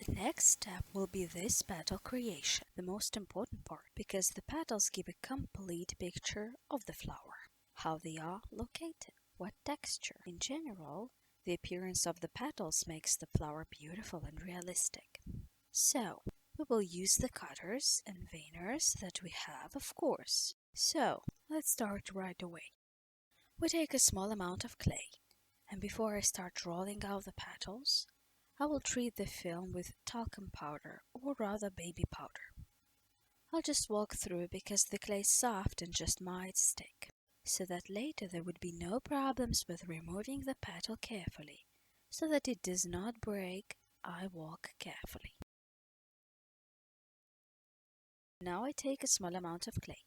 The next step will be this petal creation, the most important part, because the petals give a complete picture of the flower, how they are located, what texture. In general, the appearance of the petals makes the flower beautiful and realistic. So, we will use the cutters and veiners that we have, of course. So, let's start right away. We take a small amount of clay, and before I start rolling out the petals, I will treat the film with talcum powder, or rather baby powder. I'll just walk through because the clay is soft and just might stick, so that later there would be no problems with removing the petal carefully. So that it does not break, I walk carefully. Now I take a small amount of clay.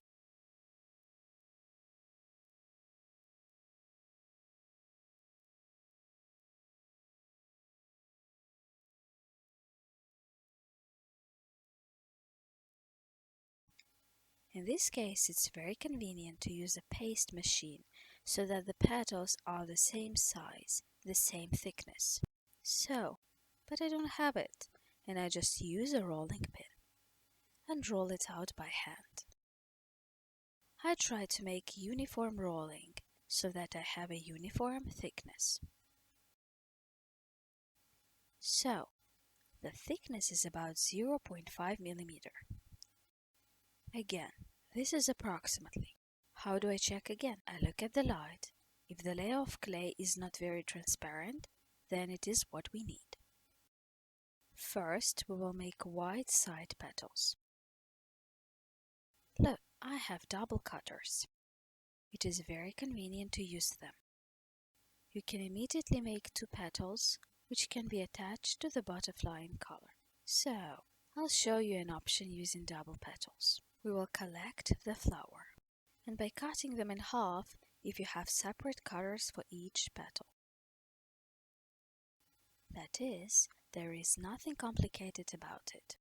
In this case, it's very convenient to use a paste machine so that the petals are the same size, the same thickness. But I don't have it, and I just use a rolling pin and roll it out by hand. I try to make uniform rolling so that I have a uniform thickness. So, the thickness is about 0.5 millimeter. Again, this is approximately. How do I check again? I look at the light. If the layer of clay is not very transparent, then it is what we need. First, we will make white side petals. Look, I have double cutters. It is very convenient to use them. You can immediately make two petals, which can be attached to the butterfly in color. So, I'll show you an option using double petals. We will collect the flower, and by cutting them in half, if you have separate cutters for each petal. That is, there is nothing complicated about it.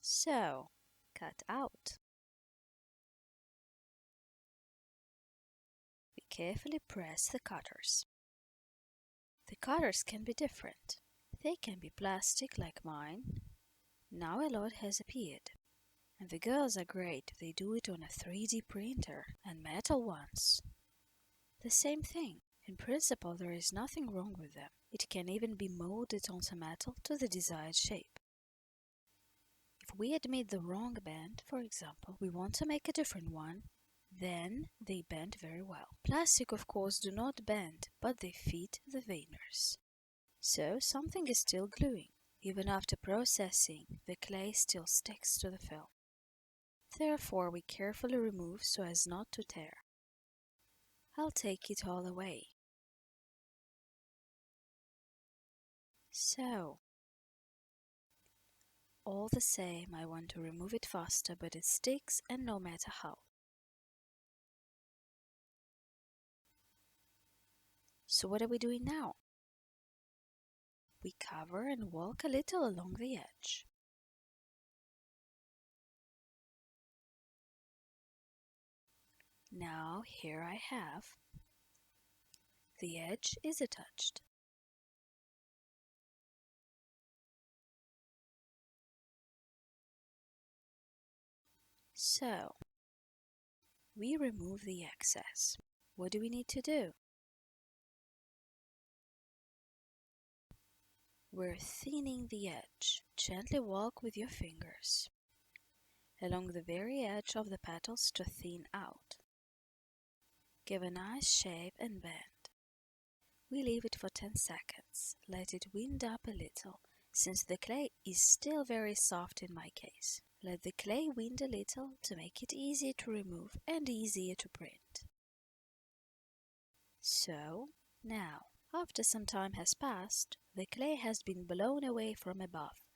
So, cut out. We carefully press the cutters. The cutters can be different. They can be plastic like mine. Now a lot has appeared. And the girls are great, they do it on a 3D printer, and metal ones. The same thing. In principle, there is nothing wrong with them. It can even be molded onto metal to the desired shape. If we admit the wrong bend, for example, we want to make a different one, then they bend very well. Plastic, of course, do not bend, but they fit the veiners. So something is still gluing. Even after processing, the clay still sticks to the film. Therefore, we carefully remove so as not to tear. I'll take it all away. So, all the same, I want to remove it faster, but it sticks, and no matter how. So what are we doing now? We cover and walk a little along the edge. Now here I have. The edge is attached. So, we remove the excess. What do we need to do? We're thinning the edge. Gently walk with your fingers along the very edge of the petals to thin out. Give a nice shape and bend. We leave it for 10 seconds. Let it wind up a little, since the clay is still very soft in my case. Let the clay wind a little to make it easier to remove and easier to print. So, now, after some time has passed, the clay has been blown away from above.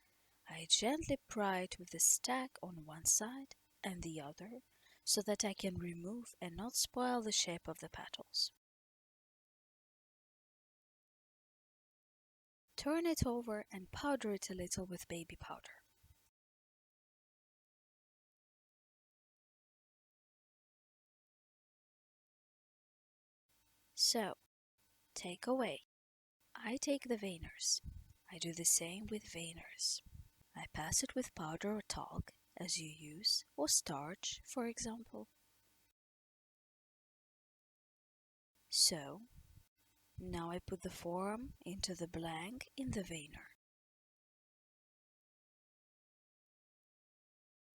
I gently pry it with the stack on one side and the other, so that I can remove and not spoil the shape of the petals. Turn it over and powder it a little with baby powder. So, take away. I take the veiners. I do the same with veiners. I pass it with powder or talc, as you use, or starch, for example. So, now I put the form into the blank in the veiner.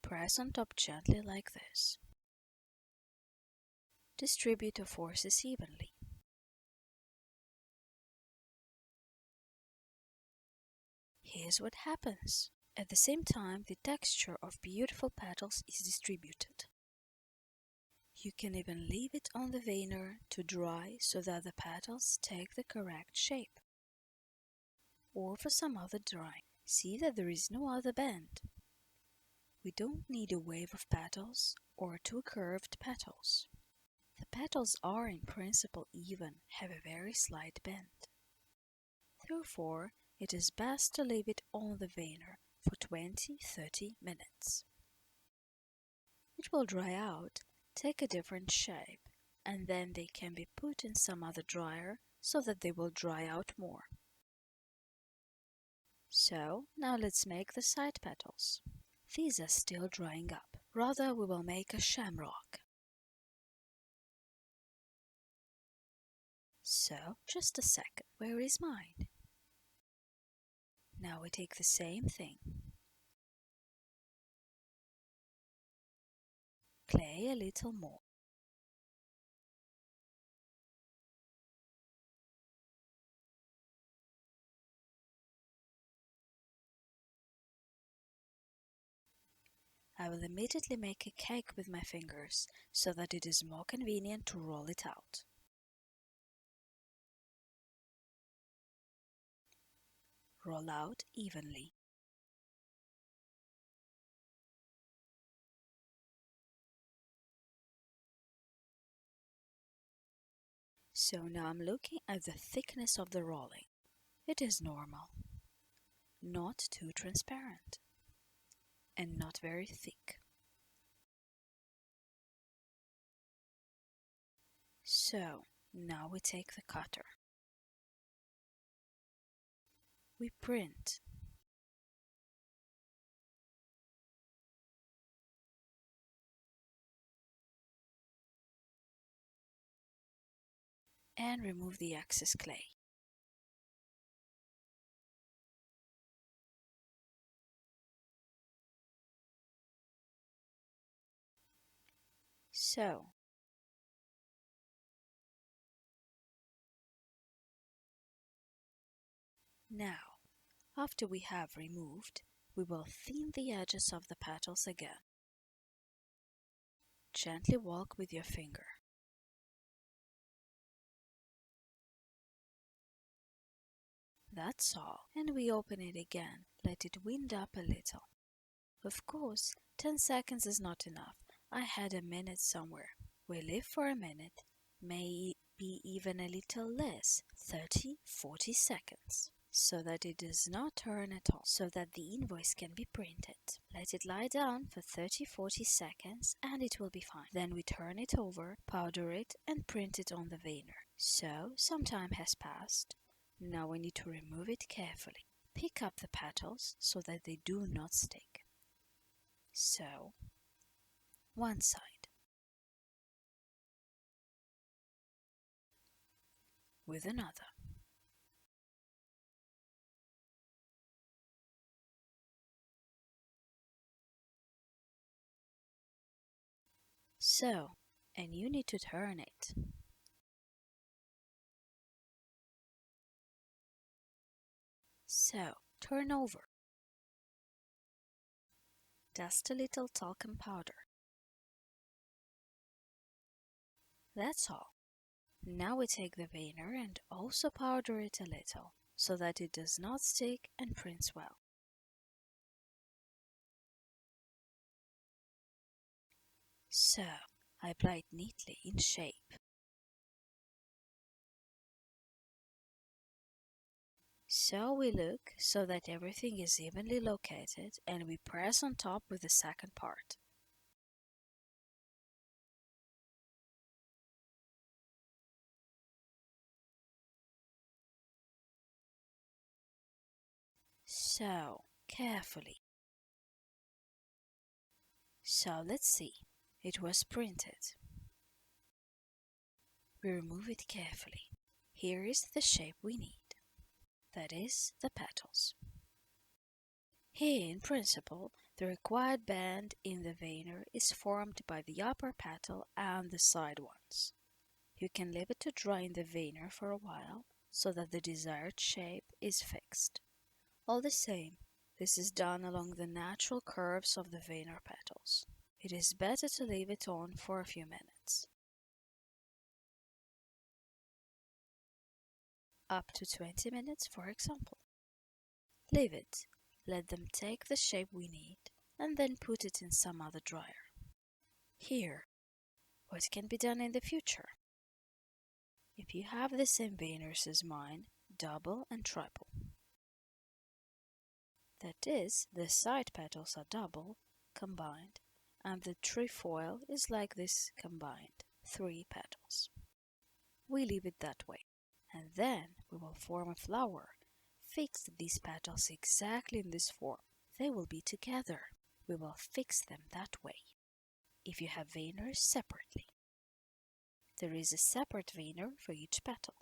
Press on top gently like this. Distribute the forces evenly. Here's what happens. At the same time, the texture of beautiful petals is distributed. You can even leave it on the veiner to dry so that the petals take the correct shape. Or for some other drawing, see that there is no other bend. We don't need a wave of petals or two curved petals. The petals are in principle even, have a very slight bend. Therefore, it is best to leave it on the veiner for 20–30 minutes. It will dry out, take a different shape, and then they can be put in some other dryer so that they will dry out more. So, now let's make the side petals. These are still drying up. Rather, we will make a shamrock. So, just a second, where is mine? Now we take the same thing. Clay a little more. I will immediately make a cake with my fingers so that it is more convenient to roll it out. Roll out evenly. So now I'm looking at the thickness of the rolling. It is normal, not too transparent, and not very thick. So now we take the cutter. We print. And remove the excess clay. So, now, after we have removed, we will thin the edges of the petals again. Gently walk with your finger. That's all, and we open it again, let it wind up a little. Of course, 10 seconds is not enough. I had a minute somewhere. We leave for a minute, may be even a little less, 30–40 seconds, so that it does not turn at all, so that the invoice can be printed. Let it lie down for 30–40 seconds and it will be fine. Then we turn it over, powder it and print it on the veiner. So, some time has passed. Now we need to remove it carefully. Pick up the petals so that they do not stick. So, one side. With another. So, and you need to turn it. So, turn over. Dust a little talcum powder. That's all. Now we take the veiner and also powder it a little, so that it does not stick and prints well. So, I apply it neatly in shape. So we look so that everything is evenly located and we press on top with the second part. So, carefully. So let's see. It was printed. We remove it carefully. Here is the shape we need. That is the petals. Here, in principle, the required band in the veiner is formed by the upper petal and the side ones. You can leave it to dry in the veiner for a while so that the desired shape is fixed. All the same, this is done along the natural curves of the veiner petals. It is better to leave it on for a few minutes. Up to 20 minutes, for example. Leave it, let them take the shape we need, and then put it in some other dryer. Here, what can be done in the future? If you have the same veiners as mine, double and triple. That is, the side petals are double, combined, and the trefoil is like this combined, 3 petals. We leave it that way, and then we will form a flower. Fix these petals exactly in this form. They will be together. We will fix them that way. If you have veiners separately, there is a separate veiner for each petal.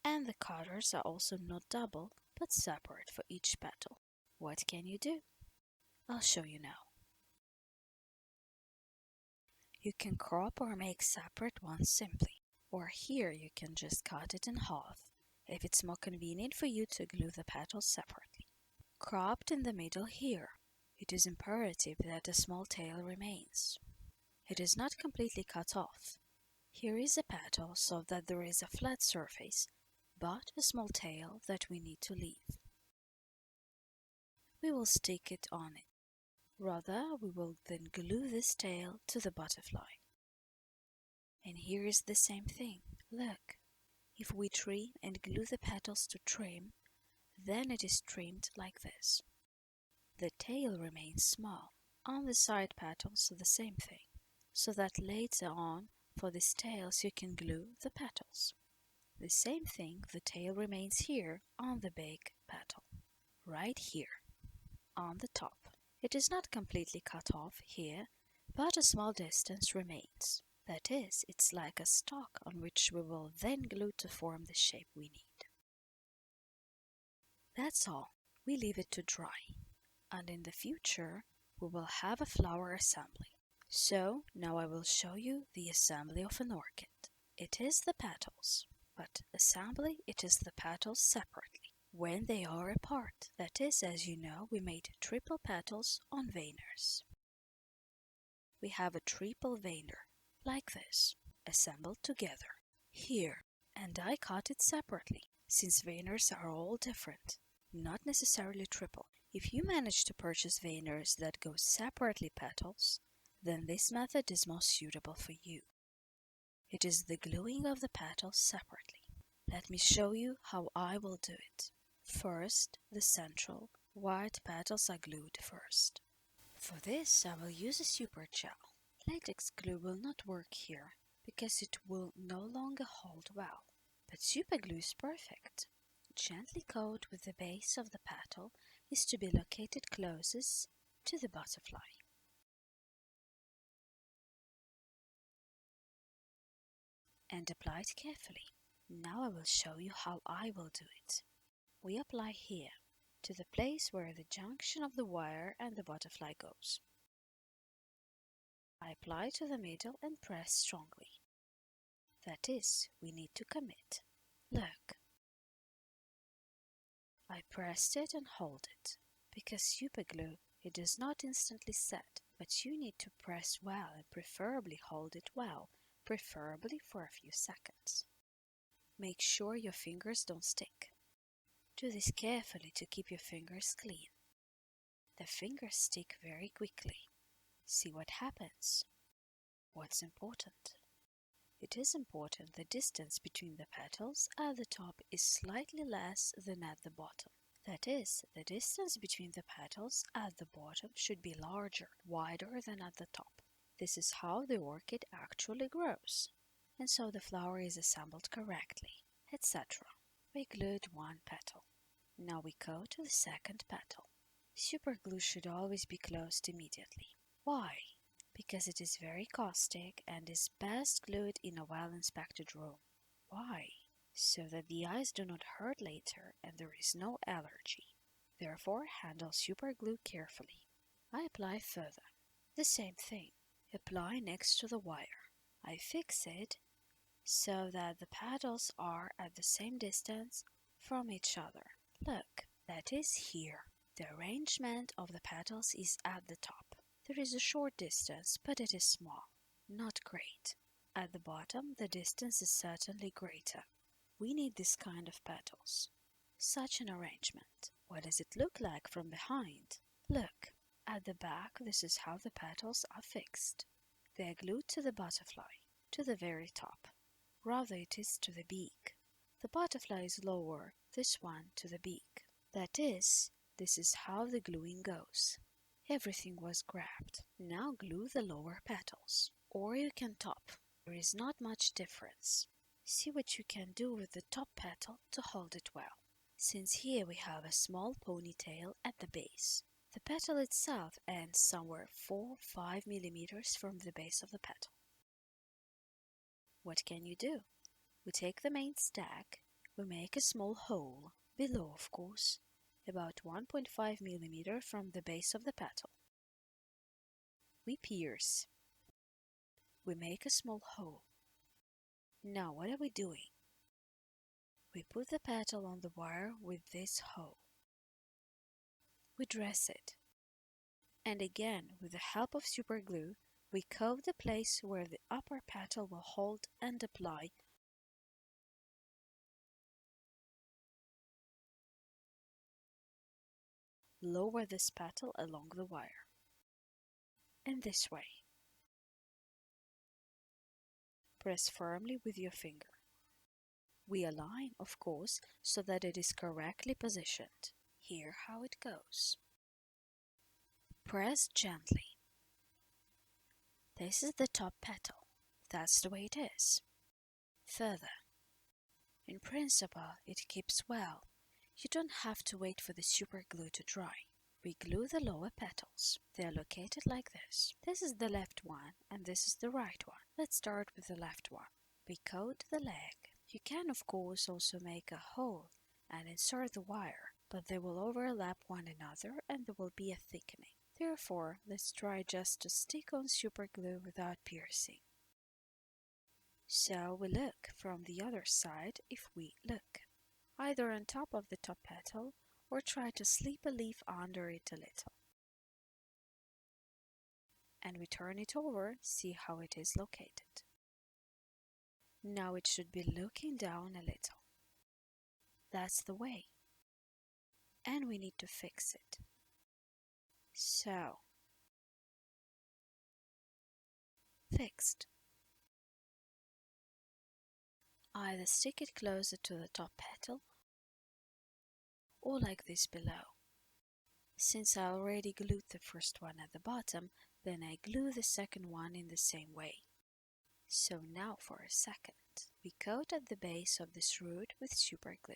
And the cutters are also not double, but separate for each petal. What can you do? I'll show you now. You can crop or make separate ones simply, or here you can just cut it in half, if it's more convenient for you to glue the petals separately. Cropped in the middle here, it is imperative that a small tail remains. It is not completely cut off. Here is a petal so that there is a flat surface, but a small tail that we need to leave. We will stick it on it. Rather, we will then glue this tail to the butterfly. And here is the same thing. Look, if we trim and glue the petals to trim, then it is trimmed like this. The tail remains small. On the side petals, the same thing, so that later on, for these tails, you can glue the petals. The same thing, the tail remains here on the big petal, right here, on the top. It is not completely cut off here, but a small distance remains. That is, it's like a stalk on which we will then glue to form the shape we need. That's all. We leave it to dry, and in the future we will have a flower assembly. So now I will show you the assembly of an orchid. It is the petals, but assembly it is the petals separately, when they are apart. That is, as you know, we made triple petals on veiners. We have a triple veiner, like this, assembled together, here, and I cut it separately, since veiners are all different, not necessarily triple. If you manage to purchase veiners that go separately petals, then this method is most suitable for you. It is the gluing of the petals separately. Let me show you how I will do it. First, the central, white petals are glued first. For this, I will use a super gel. Latex glue will not work here, because it will no longer hold well. But super glue is perfect. Gently coat with the base of the petal is to be located closest to the butterfly. And apply it carefully. Now I will show you how I will do it. We apply here, to the place where the junction of the wire and the butterfly goes. I apply to the middle and press strongly. That is, we need to commit. Look. I pressed it and hold it. Because super glue, it does not instantly set, but you need to press well and preferably hold it well, preferably for a few seconds. Make sure your fingers don't stick. Do this carefully to keep your fingers clean. The fingers stick very quickly. See what happens. What's important? It is important the distance between the petals at the top is slightly less than at the bottom. That is, the distance between the petals at the bottom should be larger, wider than at the top. This is how the orchid actually grows. And so the flower is assembled correctly, etc. We glued one petal. Now we go to the second petal. Super glue should always be closed immediately. Why? Because it is very caustic and is best glued in a well-inspected room. Why? So that the eyes do not hurt later and there is no allergy. Therefore, handle super glue carefully. I apply further. The same thing. Apply next to the wire. I fix it so that the petals are at the same distance from each other. Look, that is here. The arrangement of the petals is at the top. There is a short distance, but it is small, not great. At the bottom, the distance is certainly greater. We need this kind of petals. Such an arrangement. What does it look like from behind? Look, at the back, this is how the petals are fixed. They are glued to the butterfly, to the very top. Rather, it is to the beak. The butterfly is lower, this one to the beak. That is, this is how the gluing goes. Everything was grabbed. Now glue the lower petals. Or you can top. There is not much difference. See what you can do with the top petal to hold it well. Since here we have a small ponytail at the base. The petal itself ends somewhere 4-5 millimeters from the base of the petal. What can you do? We take the main stack, we make a small hole, below of course, about 1.5 millimeter from the base of the petal. We pierce. We make a small hole. Now what are we doing? We put the petal on the wire with this hole. We dress it. And again, with the help of super glue, we coat the place where the upper petal will hold and apply lower this petal along the wire. In this way. Press firmly with your finger. We align, of course, so that it is correctly positioned. Here how it goes. Press gently. This is the top petal. That's the way it is. Further. In principle, it keeps well. You don't have to wait for the super glue to dry. We glue the lower petals. They are located like this. This is the left one and this is the right one. Let's start with the left one. We coat the leg. You can of course also make a hole and insert the wire, but they will overlap one another and there will be a thickening. Therefore, let's try just to stick on super glue without piercing. So we look from the other side if we look, either on top of the top petal or try to slip a leaf under it a little. And we turn it over, see how it is located. Now it should be looking down a little. That's the way. And we need to fix it. So, fixed. Either stick it closer to the top petal or like this below. Since I already glued the first one at the bottom, then I glue the second one in the same way. So now for a second, we coat at the base of this root with super glue.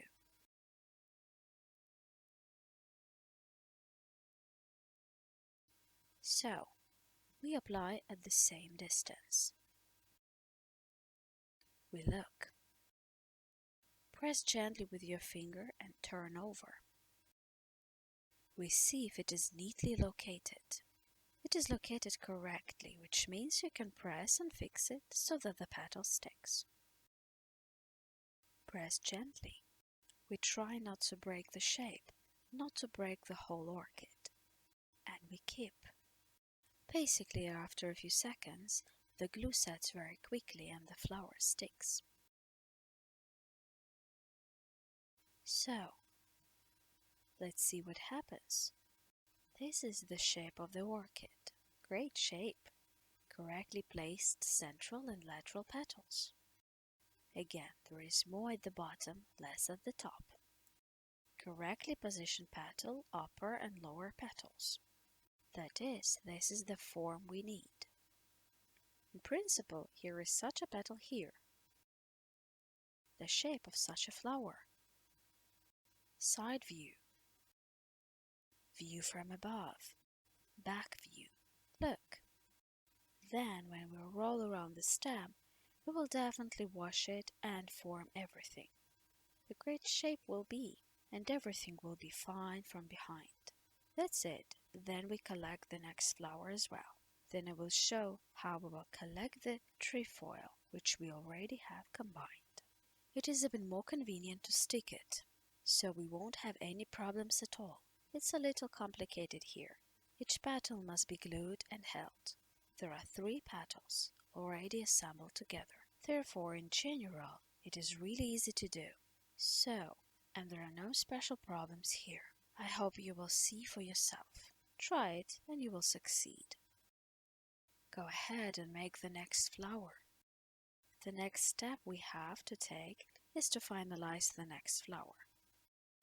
So, we apply at the same distance. We look. Press gently with your finger and turn over. We see if it is neatly located. It is located correctly, which means you can press and fix it so that the petal sticks. Press gently. We try not to break the shape, not to break the whole orchid. And we keep. Basically, after a few seconds, the glue sets very quickly and the flower sticks. So, let's see what happens. This is the shape of the orchid. Great shape. Correctly placed central and lateral petals. Again, there is more at the bottom, less at the top. Correctly positioned petal, upper and lower petals. That is, this is the form we need. In principle, here is such a petal here. The shape of such a flower. Side view. View from above. Back view. Look. Then when we roll around the stem, we will definitely wash it and form everything. A great shape will be, and everything will be fine from behind. That's it. Then we collect the next flower as well. Then I will show how we will collect the trefoil, which we already have combined. It is a bit more convenient to stick it, so we won't have any problems at all. It's a little complicated here. Each petal must be glued and held. There are 3 petals already assembled together. Therefore, in general, it is really easy to do. So, and there are no special problems here. I hope you will see for yourself. Try it and you will succeed. Go ahead and make the next flower. The next step we have to take is to finalize the next flower.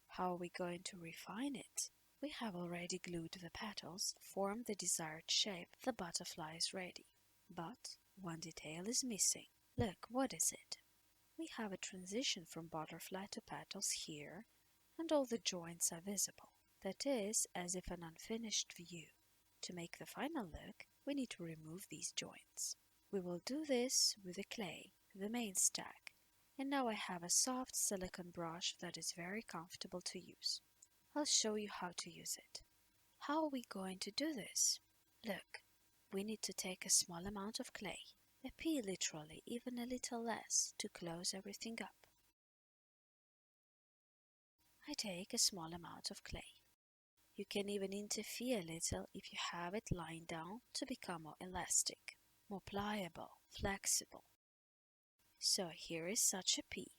How are we going to refine it? We have already glued the petals, formed the desired shape, the butterfly is ready. But one detail is missing. Look, what is it? We have a transition from butterfly to petals here, and all the joints are visible. That is as if an unfinished view. To make the final look, we need to remove these joints. We will do this with the clay, the main stack, and now I have a soft silicone brush that is very comfortable to use. I'll show you how to use it. How are we going to do this? Look, we need to take a small amount of clay, a pea literally, even a little less, to close everything up. I take a small amount of clay. You can even interfere a little if you have it lying down to become more elastic, more pliable, flexible. So here is such a pea.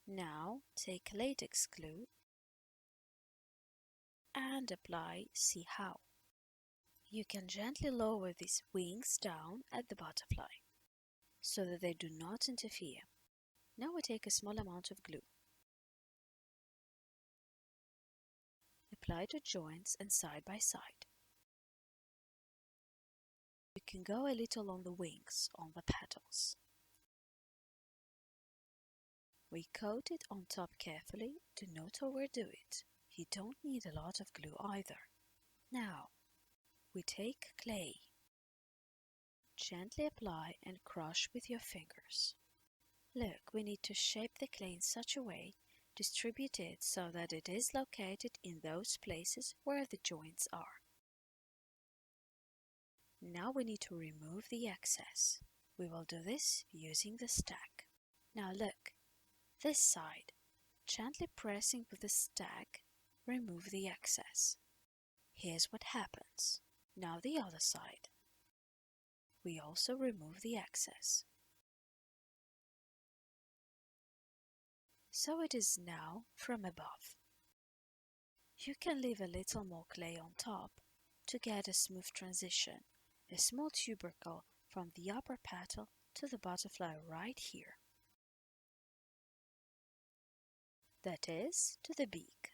Now take latex glue and apply see how. You can gently lower these wings down at the butterfly so that they do not interfere. Now we take a small amount of glue. Apply to joints and side by side. You can go a little on the wings, on the petals. We coat it on top carefully. Do not overdo it. You don't need a lot of glue either. Now, we take clay. Gently apply and crush with your fingers. Look, we need to shape the clay in such a way, distribute it so that it is located in those places where the joints are. Now we need to remove the excess. We will do this using the stack. Now look, this side, gently pressing with the stack, remove the excess. Here's what happens. Now the other side. We also remove the excess. So it is now from above. You can leave a little more clay on top to get a smooth transition, a small tubercle from the upper petal to the butterfly right here. That is, to the beak.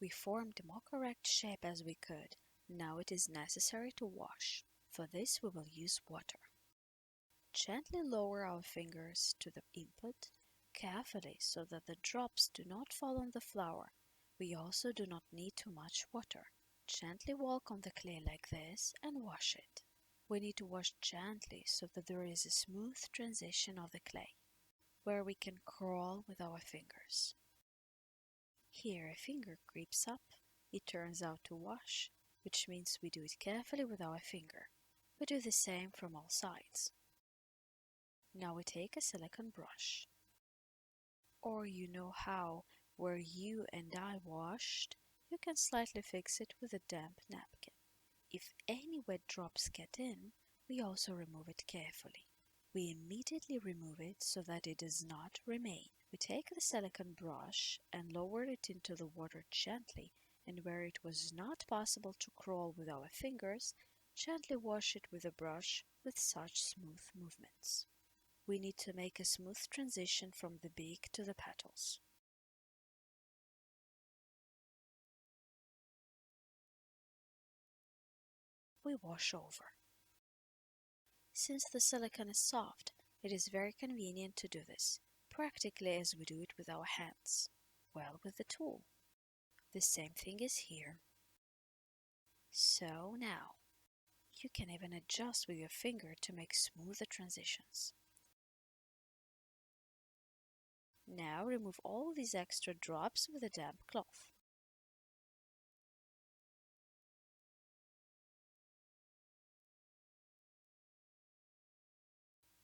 We formed a more correct shape as we could. Now it is necessary to wash. For this we will use water. Gently lower our fingers to the input, carefully so that the drops do not fall on the flower. We also do not need too much water. Gently walk on the clay like this and wash it. We need to wash gently so that there is a smooth transition of the clay, where we can crawl with our fingers. Here a finger creeps up, it turns out to wash, which means we do it carefully with our finger. We do the same from all sides. Now we take a silicone brush. Or you know how, where you and I washed, you can slightly fix it with a damp napkin. If any wet drops get in, we also remove it carefully. We immediately remove it so that it does not remain. We take the silicone brush and lower it into the water gently, and where it was not possible to crawl with our fingers, gently wash it with a brush with such smooth movements. We need to make a smooth transition from the beak to the petals. We wash over. Since the silicone is soft, it is very convenient to do this, practically as we do it with our hands, well, with the tool. The same thing is here. So now, You can even adjust with your finger to make smoother transitions. Now remove all these extra drops with a damp cloth.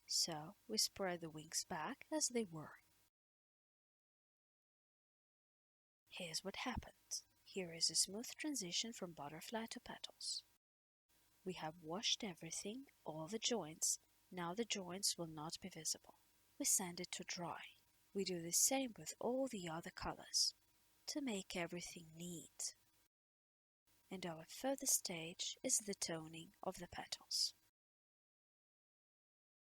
So we spread the wings back as they were. Here's what happened. Here is a smooth transition from butterfly to petals. We have washed everything, all the joints. Now the joints will not be visible. We sand it to dry. We do the same with all the other colors to make everything neat. And our further stage is the toning of the petals.